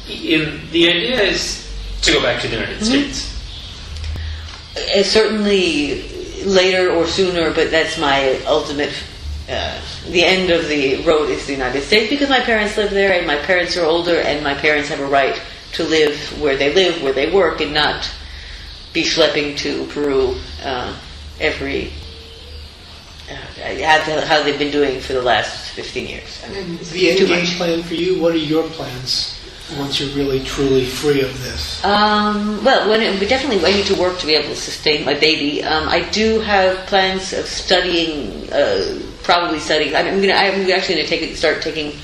The idea is to go back to the United States. Certainly later or sooner, but that's my ultimate. The end of the road is the United States, because my parents live there, and my parents are older, and my parents have a right to live, where they work, and not be schlepping to Peru how they've been doing for the last 15 years. And the end game plan for you, what are your plans once you're really, truly free of this? Definitely I need to work to be able to sustain my baby. I do have plans of studying, probably studying. I'm actually going to start taking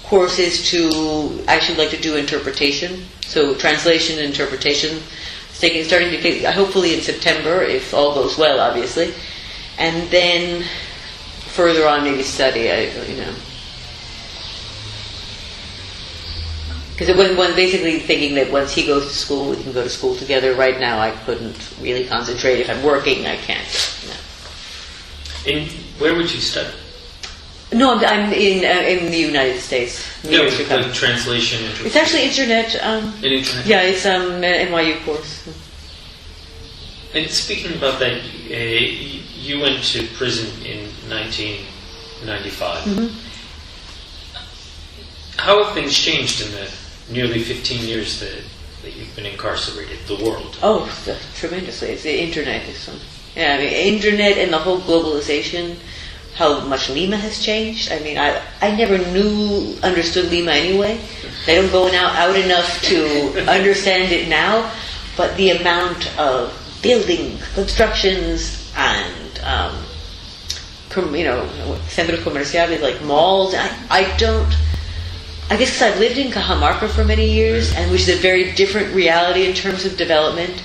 courses to actually like to do interpretation. So translation and interpretation. Starting to take, hopefully in September, if all goes well, obviously. And then further on, maybe study. Because one basically thinking that once he goes to school, we can go to school together. Right now, I couldn't really concentrate. If I'm working, I can't. No. And where would you study? No, I'm in the United States. No, like translation. It's actually internet. Internet. Yeah, it's an NYU course. And speaking about that, you went to prison in 1995. Mm-hmm. How have things changed in the nearly 15 years that you've been incarcerated? The world. Oh, tremendously. It's the internet. Internet and the whole globalization. How much Lima has changed. I mean, I never understood Lima anyway. They don't go out enough to understand it now. But the amount of building, constructions, and centros comerciales, like malls. I guess because I've lived in Cajamarca for many years, and which is a very different reality in terms of development,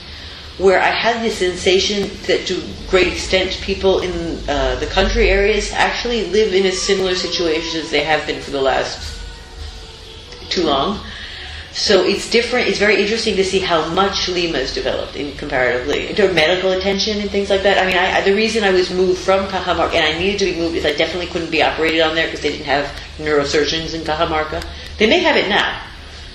where I had the sensation that to a great extent people in the country areas actually live in a similar situation as they have been for the last too long. So it's different. It's very interesting to see how much Lima has developed comparatively in terms of medical attention and things like that. I mean, the reason I was moved from Cajamarca, and I needed to be moved, is I definitely couldn't be operated on there because they didn't have neurosurgeons in Cajamarca. They may have it now.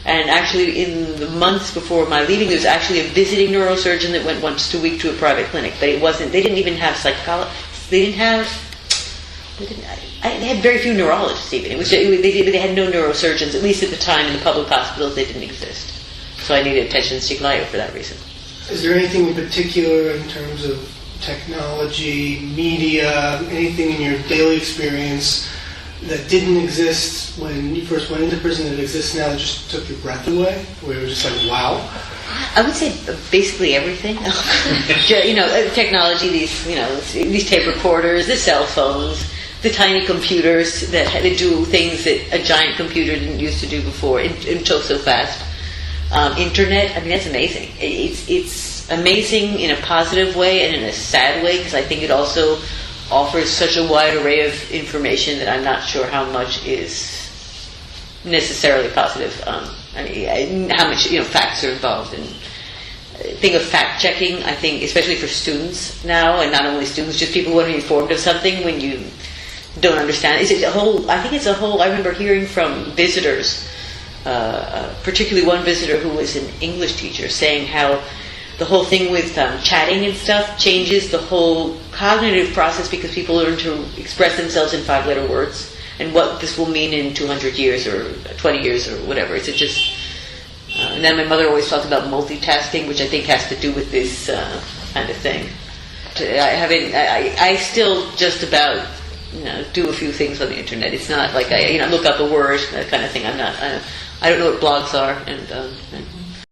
And actually, in the months before my leaving, there was actually a visiting neurosurgeon that went once a week to a private clinic. But it wasn't. They didn't even have psychologists. They had very few neurologists even. They had no neurosurgeons, at least at the time in the public hospitals they didn't exist. So I needed attention stigmata for that reason. Is there anything in particular in terms of technology, media, anything in your daily experience that didn't exist when you first went into prison that exists now that just took your breath away? Where it was just like, wow? I would say basically everything. Technology, these tape recorders, the cell phones, the tiny computers that do things that a giant computer didn't used to do before until so fast. Internet, I mean, that's amazing. It's amazing in a positive way and in a sad way, because I think it also offers such a wide array of information that I'm not sure how much is necessarily positive. How much facts are involved in. Thing of fact checking, I think, especially for students now, and not only students, just people who want to be informed of something when you don't understand. I remember hearing from visitors, particularly one visitor who was an English teacher, saying how the whole thing with chatting and stuff changes the whole cognitive process because people learn to express themselves in 5-letter words, and what this will mean in 200 years or 20 years or whatever. And then my mother always talked about multitasking, which I think has to do with this kind of thing. I still just about do a few things on the internet. It's not like I look up a word, that kind of thing. I don't know what blogs are, and